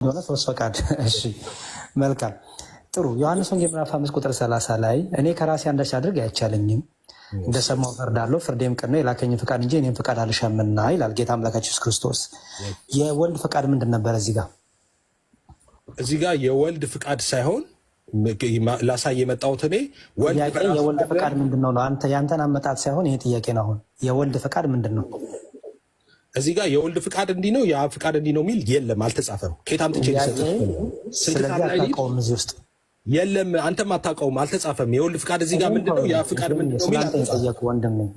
የሆነ ሶስት ፈቃድ። እሺ መልካም ጥሩ። ዮሐንስ ወንጌል ምዕራፍ 5 ቁጥር 30 ላይ እኔ ከራሴ አንዳች አድርግ አይቻለኝም፣ እንደሰማሁ እፈርዳለሁ፣ ፍርዴም ቅን ነው፣ የላከኝን ፍቃድ እንጂ እኔም ፍቃድ አልሻምና ይላል ጌታ አምላካችን ኢየሱስ ክርስቶስ። የወልድ ፍቃድ ምንድን ነበረ? እዚህ ጋር የወልድ ፍቃድ ሳይሆን ላሳይ የመጣሁት እኔ የወልድ ፍቃድ ምንድን ነው? አንተ ያንተን አመጣጥ ሳይሆን ይሄ ጥያቄ ነው። አሁን የወልድ ፍቃድ ምንድን ነው? እዚህ ጋር የወልድ ፍቃድ እንዲህ ነው የአብ ፍቃድ እንዲህ ነው የሚል የለም፣ አልተጻፈም። ከየት አምጥቼ ስለዚህ ውስጥ የለም፣ አንተም አታውቀውም፣ አልተጻፈም። የወልድ ፍቃድ እዚህ ጋር ምንድን ነው የአብ ፍቃድ ምንድን ነው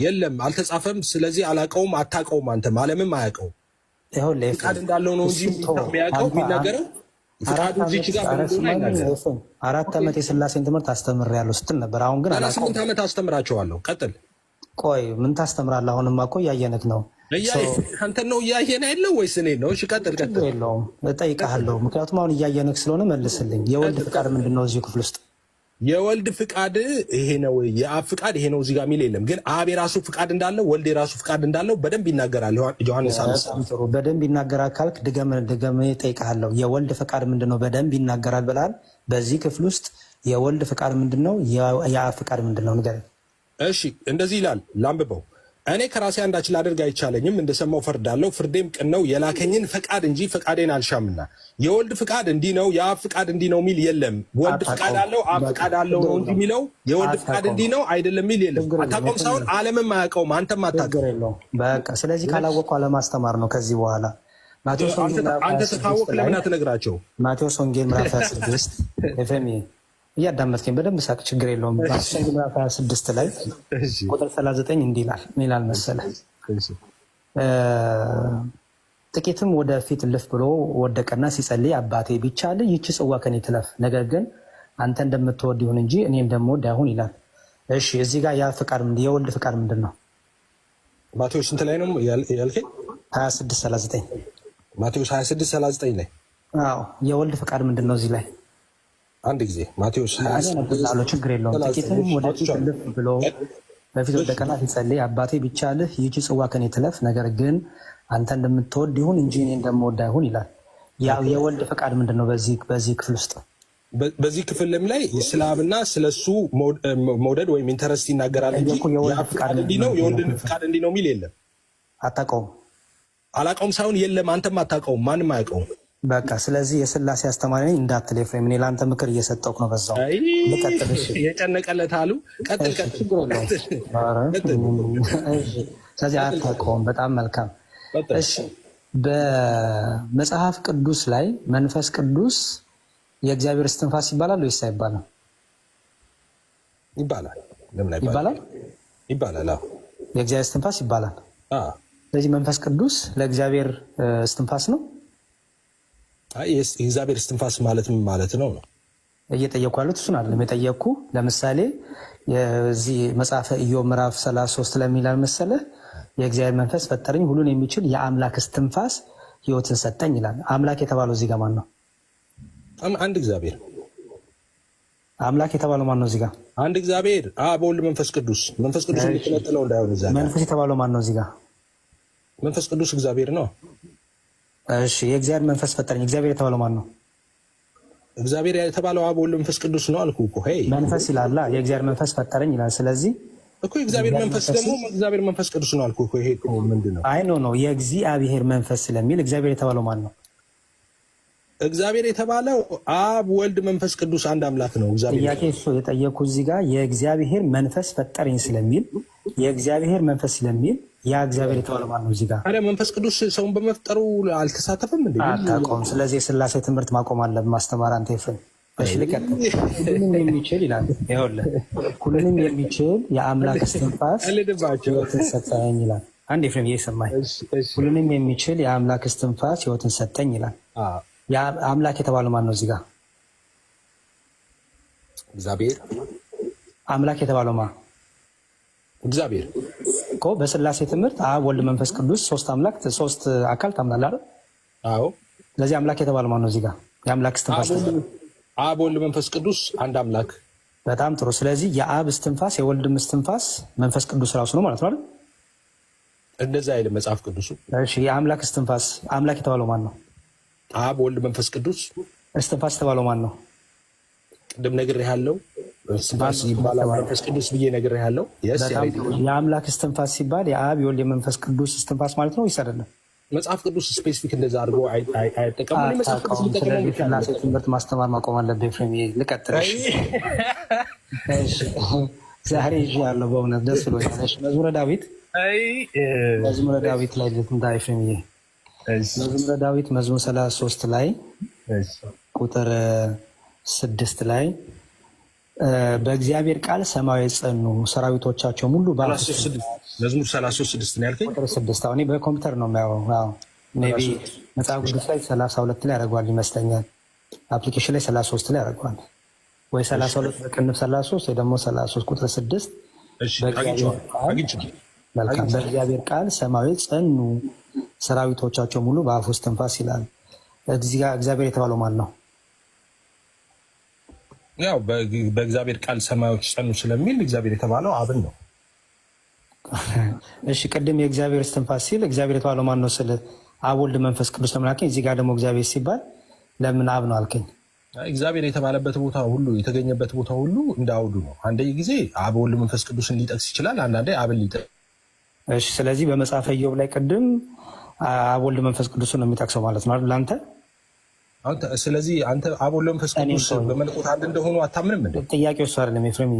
የለም፣ አልተጻፈም። ስለዚህ አላውቀውም፣ አታውቀውም፣ አንተም ዓለምም አያውቀውም። ፍቃድ እንዳለው ነው እንጂ የሚያውቀው የሚናገረው ፍቃዱ እዚች ጋር አይናገርም። 4 ዓመት የሥላሴን ትምህርት አስተምሬያለሁ ስትል ነበር። አሁን ግን 8 ዓመት አስተምራቸዋለሁ። ቀጥል። ቆይ ምን ታስተምራለህ? አሁንማ እኮ እያየንህ ነው። አንተን ነው እያየን ያለው ወይስ እኔን ነው? እሺ ቀጥል። የለውም እጠይቅሃለሁ፣ ምክንያቱም አሁን እያየንህ ስለሆነ መልስልኝ። የወልድ ፍቃድ ምንድን ነው? እዚሁ ክፍል ውስጥ የወልድ ፍቃድ ይሄ ነው፣ የአብ ፍቃድ ይሄ ነው እዚህ ጋር የሚል የለም። ግን አብ የራሱ ፍቃድ እንዳለው ወልድ የራሱ ፍቃድ እንዳለው በደንብ ይናገራል። ዮሐንስ ጥሩ፣ በደንብ ይናገራል ካልክ ድገም እጠይቅሃለሁ። የወልድ ፍቃድ ምንድን ነው? በደንብ ይናገራል ብለሃል። በዚህ ክፍል ውስጥ የወልድ ፍቃድ ምንድን ነው? የአብ ፍቃድ ምንድን ነው? ንገረኝ። እሺ እንደዚህ ይላል፣ ላንብበው። እኔ ከራሴ አንዳች ላደርግ አይቻለኝም፣ እንደሰማሁ ፈርዳለሁ፣ ፍርዴም ቅን ነው፣ የላከኝን ፈቃድ እንጂ ፈቃዴን አልሻምና። የወልድ ፍቃድ እንዲህ ነው የአብ ፍቃድ እንዲህ ነው የሚል የለም። ወልድ ፍቃድ አለው አብ ፍቃድ አለው ነው እንጂ የሚለው የወልድ ፍቃድ እንዲህ ነው አይደለም የሚል የለም። አታውቀውም ሳይሆን ዓለምም አያውቀውም፣ አንተም አታውቀውም። በቃ ስለዚህ ካላወቅሁ አለማስተማር ነው ከዚህ በኋላ። አንተ ስታወቅ ለምን አትነግራቸው? ማቴዎስ ወንጌል ምዕራፍ 26 ኤፍሬም እያዳመጥከኝ በደንብ ሳቅ፣ ችግር የለውም። ምዕራፍ 26 ላይ ቁጥር 39 እንዲህ ይላል። ምን ይላል መሰለህ? ጥቂትም ወደፊት እልፍ ብሎ ወደቀና ሲጸልይ አባቴ ቢቻልህ ይህች ጽዋ ከኔ ትለፍ፣ ነገር ግን አንተ እንደምትወድ ይሁን እንጂ እኔ እንደምወድ አይሁን ይላል። እሺ እዚህ ጋር የወልድ ፍቃድ ምንድን ነው? ማቴዎስ ስንት ላይ ነው ያልከኝ? 26:39 ማቴዎስ 26:39 ላይ የወልድ ፍቃድ ምንድን ነው? እዚህ ላይ አንድ ጊዜ ማቴዎስ ችግር የለውም። ጥቂትም ወደፊት እልፍ ብሎ በፊት ወደቀና ሲጸልይ አባቴ ቢቻልህ ይህች ጽዋ ከኔ ትለፍ፣ ነገር ግን አንተ እንደምትወድ ይሁን እንጂ እኔ እንደምወድ አይሁን ይላል። የወልድ ፈቃድ ምንድን ነው? በዚህ ክፍል ውስጥ በዚህ ክፍልም ላይ ስለ አብና ስለሱ መውደድ ወይም ኢንተረስት ይናገራል እንጂ ፍቃድ እንዲህ ነው የወልድን ፍቃድ እንዲህ ነው የሚል የለም። አታውቀውም? አላውቀውም ሳይሆን የለም፣ አንተም አታውቀውም፣ ማንም አያውቀውም። በቃ ስለዚህ የሥላሴ አስተማሪ ነኝ እንዳትል ኤፍሬም፣ እኔ ለአንተ ምክር እየሰጠሁህ ነው። በዛው ልቀጥል። የጨነቀለት አሉ። ቀጥል። ስለዚህ አታውቀውም። በጣም መልካም። እሺ በመጽሐፍ ቅዱስ ላይ መንፈስ ቅዱስ የእግዚአብሔር እስትንፋስ ይባላል ወይስ አይባልም? ይባላል። ለምን ይባላል? ይባላል። የእግዚአብሔር እስትንፋስ ይባላል። ስለዚህ መንፈስ ቅዱስ ለእግዚአብሔር እስትንፋስ ነው። የእግዚአብሔር እስትንፋስ ማለት ምን ማለት ነው? እየጠየኩ ያሉት እሱን አይደለም የጠየኩ። ለምሳሌ የዚህ መጽሐፈ ኢዮብ ምዕራፍ 33 ላይ የሚላል መሰለህ የእግዚአብሔር መንፈስ ፈጠረኝ፣ ሁሉን የሚችል የአምላክ እስትንፋስ ሕይወትን ሰጠኝ ይላል። አምላክ የተባለው እዚህ ጋር ማን ነው? አንድ እግዚአብሔር። አምላክ የተባለው ማን ነው እዚህ ጋር? አንድ እግዚአብሔር አብ፣ ወልድ፣ መንፈስ ቅዱስ። መንፈስ ቅዱስ የሚተነጥለው እንዳይሆን እዛ መንፈስ የተባለው ማን ነው እዚህ ጋር? መንፈስ ቅዱስ እግዚአብሔር ነው። እሺ የእግዚአብሔር መንፈስ ፈጠረኝ፣ እግዚአብሔር የተባለው ማን ነው? እግዚአብሔር የተባለው አብ፣ ወልድ፣ መንፈስ ቅዱስ ነው አልኩህ እኮ። መንፈስ ይላል፣ የእግዚአብሔር መንፈስ ፈጠረኝ ይላል። ስለዚህ እኮ የእግዚአብሔር መንፈስ ደግሞ እግዚአብሔር መንፈስ ቅዱስ ነው አልኩህ እኮ። ይሄ እኮ ምንድን ነው? አይ ነው የእግዚአብሔር መንፈስ ስለሚል እግዚአብሔር የተባለው ማን ነው? እግዚአብሔር የተባለው አብ፣ ወልድ፣ መንፈስ ቅዱስ አንድ አምላክ ነው። ጥያቄ እሱ የጠየኩህ እዚህ ጋር የእግዚአብሔር መንፈስ ፈጠረኝ ስለሚል የእግዚአብሔር መንፈስ ስለሚል ያ እግዚአብሔር የተባለው ማን ነው? እዚህ ጋር አረ መንፈስ ቅዱስ ሰውን በመፍጠሩ አልተሳተፈም እንዴ? አታውቀውም። ስለዚህ የሥላሴ ትምህርት ማቆም አለብህ ማስተማር። አንተ ይፈን እሺ ልቀጥል። ሁሉንም የሚችል ይላል። ይኸውልህ ሁሉንም የሚችል የአምላክ እስትንፋስ ሕይወትን ሰጠኝ ይላል። አንድ ኤፍሬም እየሰማኝ፣ ሁሉንም የሚችል የአምላክ እስትንፋስ ሕይወትን ሰጠኝ ይላል። አምላክ የተባለው ማን ነው? እዚህ ጋር እግዚአብሔር። አምላክ የተባለው ማን? እግዚአብሔር እኮ በሥላሴ ትምህርት አብ፣ ወልድ፣ መንፈስ ቅዱስ ሶስት አምላክ ሶስት አካል ታምናለህ አይደል? አዎ። ስለዚህ አምላክ የተባለው ማን ነው? እዚህ ጋር የአምላክ እስትንፋስ አብ፣ ወልድ፣ መንፈስ ቅዱስ አንድ አምላክ። በጣም ጥሩ። ስለዚህ የአብ እስትንፋስ የወልድም እስትንፋስ መንፈስ ቅዱስ ራሱ ነው ማለት ነው አይደል? እንደዛ አይደለም መጽሐፍ ቅዱሱ። እሺ የአምላክ እስትንፋስ አምላክ የተባለው ማን ነው? አብ ወልድ መንፈስ ቅዱስ። እስትንፋስ የተባለው ማን ነው? ቅድም ነግሬሃለሁ። እስትንፋስ ይባላል መንፈስ ቅዱስ ብዬ ነግሬሃለሁ። የአምላክ እስትንፋስ ሲባል የአብ የወልድ የመንፈስ ቅዱስ እስትንፋስ ማለት ነው ወይስ አይደለም? መጽሐፍ ቅዱስ ስፔሲፊክ እንደዛ አድርጎ አይጠቀሙም። መጽሐፍ ቅዱስ ስለዚህ ስላሴ ትምህርት ማስተማር ማቆም አለብህ። ፍሬም ልቀጥል። ዛሬ ይዤ ያለው በእውነት ደስ ብሎኛል። መዝሙረ ዳዊት ላይ ልትምታ ፍሬም መዝሙረ ዳዊት መዝሙር 33 ላይ ቁጥር 6 ላይ በእግዚአብሔር ቃል ሰማያዊ ጸኑ ሰራዊቶቻቸው ሙሉ መዝሙር 33 ነው ያልከኝ? ቁጥር 6 አሁን በኮምፒውተር ነው የሚያየው። ሜይ ቢ መጽሐፍ ቅዱስ ላይ 32 ላይ ያደርገዋል ይመስለኛል። አፕሊኬሽን ላይ 33 ላይ ያደርገዋል ወይ 32 በቅንፍ 33 ወይ ደግሞ 33 ቁጥር 6 በእግዚአብሔር ቃል ሰማያዊ ጸኑ ሰራዊቶቻቸው ሙሉ በአፉ እስትንፋስ ይላል። እዚህ ጋር እግዚአብሔር የተባለው ማን ነው? ያው በእግዚአብሔር ቃል ሰማዮች ጸኑ ስለሚል እግዚአብሔር የተባለው አብን ነው። እሺ ቅድም የእግዚአብሔር እስትንፋስ ሲል እግዚአብሔር የተባለው ማን ነው ስል አብ ወልድ መንፈስ ቅዱስ ለምን አልከኝ? እዚህ ጋር ደግሞ እግዚአብሔር ሲባል ለምን አብ ነው አልከኝ? እግዚአብሔር የተባለበት ቦታ ሁሉ የተገኘበት ቦታ ሁሉ እንደ አውዱ ነው። አንድ ጊዜ አብ ወልድ መንፈስ ቅዱስን ሊጠቅስ ይችላል፣ አንዳንዴ አብን ሊጠቅስ። እሺ ስለዚህ በመጽሐፈ ኢዮብ ላይ ቅድም አብ ወልድ መንፈስ ቅዱስን ነው የሚጠቅሰው ማለት ነው አይደል አንተ? ስለዚህ አንተ አብ ወልድ መንፈስ ቅዱስ በመለኮት አንድ እንደሆኑ አታምንም እንዴ? ጥያቄው እሱ አይደለም ኤፍሬም፣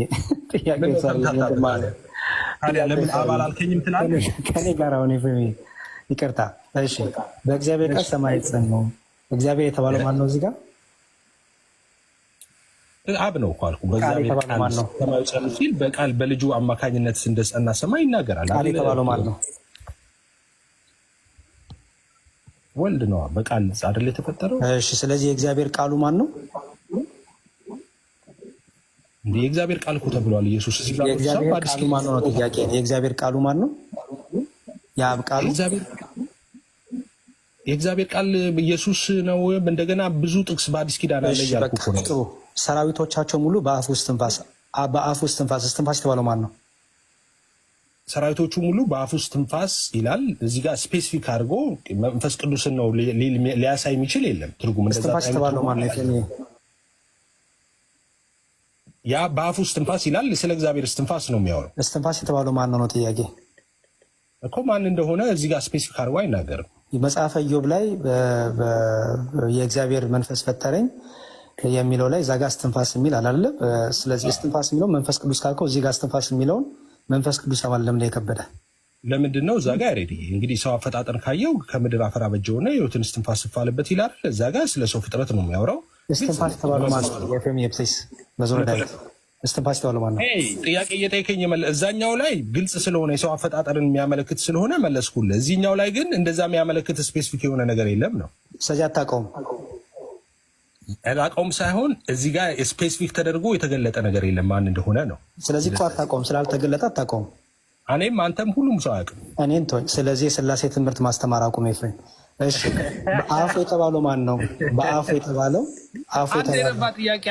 ጥያቄው እሱ አይደለም። ታዲያ ለምን አብ አላልከኝም ትላለህ? ከኔ ጋር አሁን ኤፍሬም ይቅርታ። እሺ በእግዚአብሔር ቃል ሰማያዊ ጸኑ። እግዚአብሔር የተባለው ማን ነው እዚህ ጋር? አብ ነው እኮ አልኩህ። በእግዚአብሔር ቃል ሰማያዊ ጸኑ ሲል በቃል በልጁ አማካኝነት እንደጸና ሰማይ ይናገራል። ቃል የተባለው ማን ነው? ወልድ ነው። በቃል አይደል የተፈጠረው? እሺ ስለዚህ የእግዚአብሔር ቃሉ ማን ነው? እንዴ የእግዚአብሔር ቃል እኮ ተብሏል። ኢየሱስ እዚህ ጋር የእግዚአብሔር ቃሉ ማን ነው? ጥያቄ የእግዚአብሔር ቃሉ ማን ነው? የአብ ቃሉ የእግዚአብሔር ቃል ኢየሱስ ነው። እንደገና ብዙ ጥቅስ በአዲስ ኪዳን አለ ያልኩህ እኮ ነው። ሰራዊቶቻቸው ሙሉ በአፉ እስትንፋስ እስትንፋስ የተባለው ማን ነው? ሰራዊቶቹ ሙሉ በአፉ እስትንፋስ ይላል። እዚህ ጋር ስፔሲፊክ አድርጎ መንፈስ ቅዱስን ነው ሊያሳይ የሚችል የለም። ትርጉም እስትንፋስ የተባለው ማን ነው? ያ በአፉ እስትንፋስ ይላል። ስለ እግዚአብሔር እስትንፋስ ነው የሚያወራው። እስትንፋስ የተባለው ማን ነው ጥያቄ እኮ ማን እንደሆነ እዚህ ጋር ስፔሲፊክ አድርጎ አይናገርም። መጽሐፈ ኢዮብ ላይ የእግዚአብሔር መንፈስ ፈጠረኝ የሚለው ላይ እዛ ጋር እስትንፋስ የሚል አላለ። ስለዚህ እስትንፋስ የሚለው መንፈስ ቅዱስ ካልከው እዚህ ጋር እስትንፋስ የሚለውን መንፈስ ቅዱስ አማን ለምን የከበደ ለምንድን ነው? እዛ ጋር ያሬድ እንግዲህ ሰው አፈጣጠር ካየው ከምድር አፈር አበጀውና ሕይወትን እስትንፋስ ስፋልበት ይላል። እዛ ጋር ስለ ሰው ፍጥረት ነው የሚያወራው። እስትንፋስ የተባለው ማለት ነው የኤፍሬም የፕሴስ መዝሙረ ዳዊት እስትንፋስ የተባለው ማለት ነው። ጥያቄ እየጠየቀኝ እዛኛው ላይ ግልጽ ስለሆነ የሰው አፈጣጠርን የሚያመለክት ስለሆነ መለስኩልህ። እዚህኛው ላይ ግን እንደዛ የሚያመለክት ስፔሲፊክ የሆነ ነገር የለም ነው። ስለዚህ አታውቀውም አላውቀውም ሳይሆን እዚህ ጋር ስፔሲፊክ ተደርጎ የተገለጠ ነገር የለም ማን እንደሆነ ነው። ስለዚህ እኮ አታውቀውም፣ ስላልተገለጠ አታውቀውም። እኔም አንተም ሁሉም ሰው አያውቅም። እኔን ተወኝ። ስለዚህ የሥላሴ ትምህርት ማስተማር አቁም ኤፍሬም። እሺ በአፉ የተባለው ማን ነው? በአፉ የተባለው የረባ ጥያቄ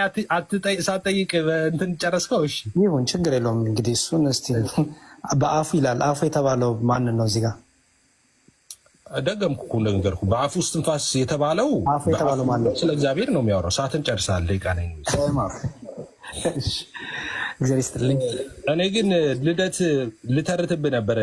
ሳትጠይቅ እንትን ጨረስከው? እሺ ይሁን ችግር የለውም። እንግዲህ እሱን እስቲ በአፉ ይላል። አፉ የተባለው ማንን ነው? እዚህ ጋር ደገምኩ እኮ እንደነገርኩህ። በአፉ እስትንፋስ የተባለው ስለ እግዚአብሔር ነው የሚያወራው። ሰዓትን ጨርሳል። ደቂቃ ነኝ። እግዚአብሔር ይስጥልኝ። እኔ ግን ልደት ልተርትብህ ነበረ።